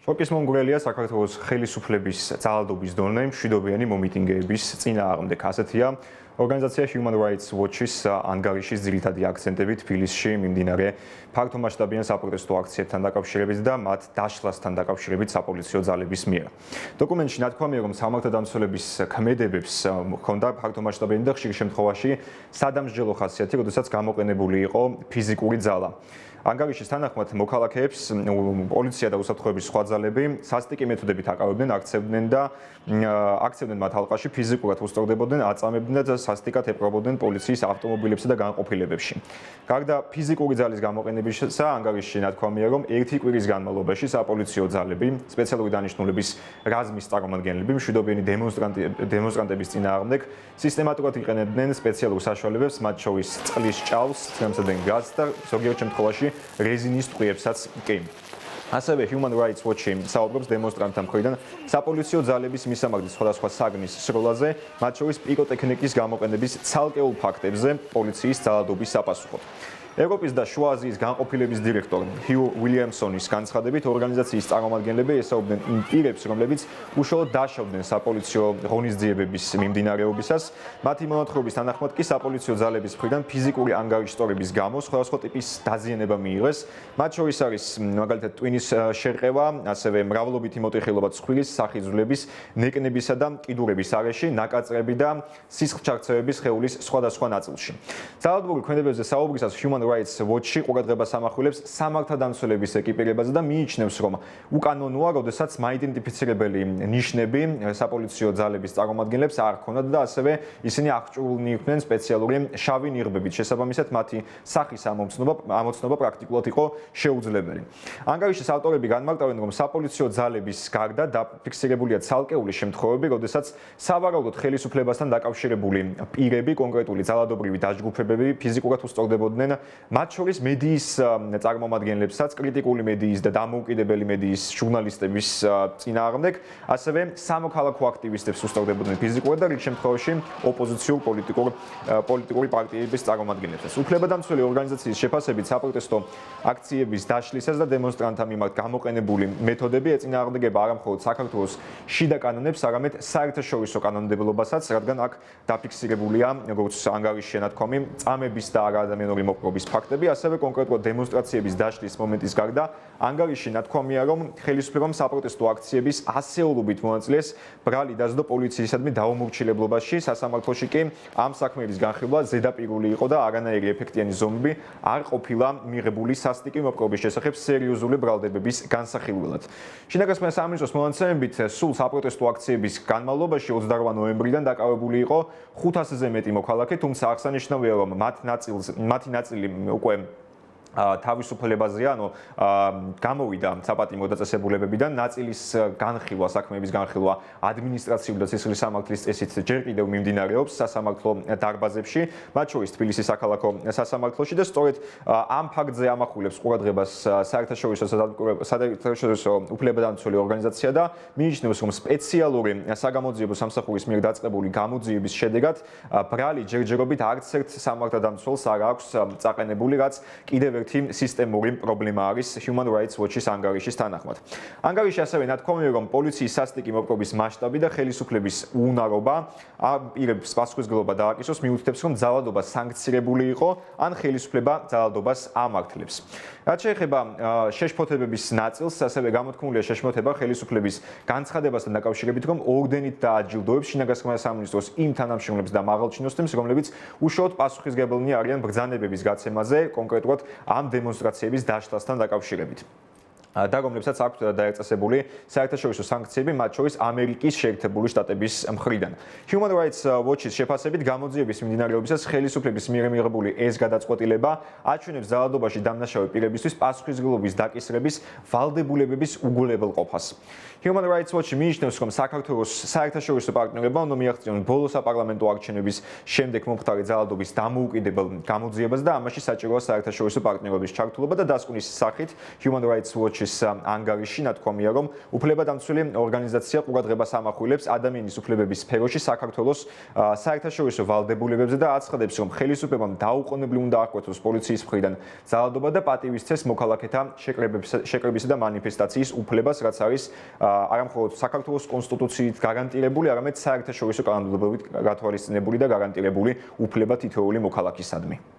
შოკის მომგვრელია საქართველოს ხელისუფლების ძალადობის დონე მშვიდობიანი მომიტინგეების წინააღმდეგ. ასეთია ორგანიზაცია Human Rights Watch-ის ანგარიშის ძირითადი აქცენტები თბილისში მიმდინარე ფართომასშტაბიან საპროტესტო აქციებთან დაკავშირებით და მათ დაშლასთან დაკავშირებით საპოლიციო ძალების მიერ. დოკუმენტში ნათქვამია, რომ სამართალდამცველების ქმედებებს ჰქონდა ფართომასშტაბიანი და ხშირ შემთხვევაში სადამსჯელო ხასიათი, როდესაც გამოყენებული იყო ფიზიკური ძალა. ანგარიშის თანახმად მოქალაქეებს პოლიცია და უსაფრთხოების სხვა ძალები სასტიკი მეთოდებით აკავებდნენ, აქცევდნენ მათ ალყაში, ფიზიკურად უსწორდებოდნენ, აწამებდნენ და სასტიკად ეპყრობოდნენ პოლიციის ავტომობილებსა და განყოფილებებში. გარდა ფიზიკური ძალის გამოყენებისა, ანგარიშში ნათქვამია, რომ ერთი კვირის განმავლობაში საპოლიციო ძალები, სპეციალური დანიშნულების რაზმის წარმომადგენლები, მშვიდობიანი დემონსტრანტების წინააღმდეგ სისტემატურად იყენებდნენ სპეციალურ საშუალებებს, მათ შორის წყლის ჭალს, ცრემლსადენ გაზს და ზოგიერთ შემთხვევაში რეზინის ტყვიებსაც კი. ასევე Human Rights Watch-ი საუბრობს დემონსტრანტთა მხრიდან საპოლიციო ძალების მისამართის სხვადასხვა საგნის სროლაზე, მათ შორის პიროტექნიკის გამოყენების ცალკეულ ფაქტებზე პოლიციის ძალადობის საპასუხოდ. ევროპის და შუა აზიის განყოფილების დირექტორ ჰიუ უილიამსონის განცხადებით, ორგანიზაციის წარმომადგენლები ესაუბრნენ იმ პირებს, რომლებიც უშუალოდ დაშავდნენ საპოლიციო ღონისძიებების მიმდინარეობისას. მათი მონათხრობის თანახმად კი საპოლიციო ძალების მხრიდან ფიზიკური ანგარიშტორების გამო სხვადასხვა ტიპის დაზიანება მიიღეს. მათ შორის არის მაგალითად ტვინის შერყევა, ასევე მრავლობითი მოტეხილობა ცხვირის, სახიძვლების, ნეკნებისა და კიდურების არეში, ნაკაწრები და სისხლჩაქცევების სხეულის სხვადასხვა ნაწილში. ძალადობრივ ქმედებებზე საუბრისას Human Rights Watch-ი ყურადღებას ამახვილებს სამართალდამცველების ეკიპირებაზე და მიიჩნევს, რომ უკანონოა, როდესაც მაიდენტიფიცირებელი ნიშნები საპოლიციო ძალების წარმომადგენლებს არ ჰქონდათ და ასევე ისინი აღჭურვილნი იყვნენ სპეციალური შავი ნიღბებით. შესაბამისად, მათი სახის ამოცნობა პრაქტიკულად იყო შეუძლებელი. ანგარიშის ავტორები განმარტავენ, რომ საპოლიციო ძალების გარდა დაფიქსირებულია ცალკეული შემთხვევები, როდესაც სავარაუდოდ ხელისუფლებასთან დაკავშირებული პირები, კონკრეტული ძალადობრივი დაჯგუფებები ფიზიკურად უსწორდებოდნენ მათ შორის მედიის წარმომადგენლებსაც, კრიტიკული მედიის და დამოუკიდებელი მედიის ჟურნალისტების წინააღმდეგ, ასევე სამოქალაქო აქტივისტებს უსწორდებოდნენ ფიზიკურად და რიგ შემთხვევაში ოპოზიციურ პოლიტიკური პარტიების წარმომადგენლებსაც. უფლებადამცველი ორგანიზაციის შეფასებით საპროტესტო აქციების დაშლისას და დემონსტრანტთა მიმართ გამოყენებული მეთოდები ეწინააღმდეგება არა მხოლოდ საქართველოს შიდა კანონებს, არამედ საერთაშორისო კანონმდებლობასაც, რადგან აქ დაფიქსირებულია, როგორც ანგარიშში ნათქვამი, წამების და არაადამიანური მოპყრობის ფაქტები, ასევე კონკრეტულად დემონსტრაციების დაშლის მომენტის გარდა, ანგარიშში ნათქვამია, რომ ხელისუფლებამ საპროტესტო აქციების ასეულობით მონაწილეს ბრალი დასდო პოლიციისადმი დაუმორჩილებლობაში, სასამართლოში კი ამ საქმეების განხილვა ზედაპირული იყო და არანაირი ეფექტიანი ზომები არ ყოფილა მიღებული სასტიკი მოპყრობის შესახებ სერიოზული ბრალდებების განსახილველად. შინაგანსაკუთრებათა სამინისტროს მონაცემებით, სულ საპროტესტო აქციების განმავლობაში 28 ნოემბრიდან დაკავებული იყო 500-ზე მეტი მოქალაქე, თუმცა აღსანიშნავია, რომ მათი ნაწილი უკვე თავისუფლებაზე, ანუ გამოვიდა საპატიმრო დაწესებულებებიდან, ნაწილის განხილვა, საქმეების განხილვა ადმინისტრაციული და სისხლის სამართლის წესით ჯერ კიდევ მიმდინარეობს სასამართლო დარბაზებში, მათ შორის თბილისის საქალაქო სასამართლოში და სწორედ ამ ფაქტზე ამახვილებს ყურადღებას საერთაშორისო უფლებადამცველი ორგანიზაცია და მიიჩნევს, რომ სპეციალური საგამოძიებო სამსახურის მიერ დაწყებული გამოძიების შედეგად ბრალი ჯერჯერობით არც ერთ სამართალდამცველს არ აქვს წაყენებული, რაც კიდევ სისტემური პრობლემა არის Human Rights Watch-ის ანგარიშის თანახმად. ანგარიში ასევე ნათქვამია, რომ პოლიციის სასტიკი მოპყრობის მასშტაბი და ხელისუფლების უნარობა ამ პირებს პასუხისმგებლობა დააკისროს, მიუთითებს, რომ ძალადობა სანქცირებული იყო, ან ხელისუფლება ძალადობას ამართლებს. რაც შეეხება შეშფოთებების ნაწილს, ასევე გამოთქმულია შეშფოთება ხელისუფლების განცხადებასთან დაკავშირებით, რომ ორდენით დააჯილდოებს შინაგანსაკუთრებათა სამინისტროს იმ თანამშრომლებს და მაღალჩინოსნებს, რომლებიც უშუალოდ პასუხისმგებლნი არიან ბრძანებების გაცემაზე, კონკრეტულად ამ დემონსტრაციების დაშლასთან დაკავშირებით. და რომლებსაც აქვთ დაეწესებული საერთაშორისო სანქციები, მათ შორის ამერიკის შეერთებული შტატების მხრიდან. Human Rights Watch-ის შეფასებით, გამოძიების მიმდინარეობისას ხელისუფლების მიერ მიღებული ეს გადაწყვეტილება აჩვენებს ძალადობაში დამნაშავე პირებისთვის პასუხისმგებლობის დაკისრების ვალდებულებების უგულებელყოფას. Human Rights Watch მიიჩნევს, რომ საქართველოს საერთაშორისო პარტნიორებმა უნდა მიაღწიონ ბოლო საპარლამენტო არჩევნების შემდეგ მომხდარი ძალადობის დამოუკიდებელ გამოძიებას და ამაში საჭიროა საერთაშორისო პარტნიორების ჩართულობა და დასკვნის სახით Human Rights Watch-ის პოლიციის ანგარიში ნათქვამია, რომ უფლებადამცველი ორგანიზაცია ყურადღებას ამახვილებს ადამიანის უფლებების სფეროში საქართველოს საერთაშორისო ვალდებულებებზე და აცხადებს, რომ ხელისუფლებამ დაუყოვნებლივ უნდა აღკვეთოს პოლიციის მხრიდან ძალადობა და პატივისცეს მოქალაქეთა შეკრებისა და მანიფესტაციის უფლებას, რაც არის არამხოლოდ საქართველოს კონსტიტუციით გარანტირებული, არამედ საერთაშორისო კანონმდებლობით გათვალისწინებული და გარანტირებული უფლება თითოეული მოქალაქისადმი.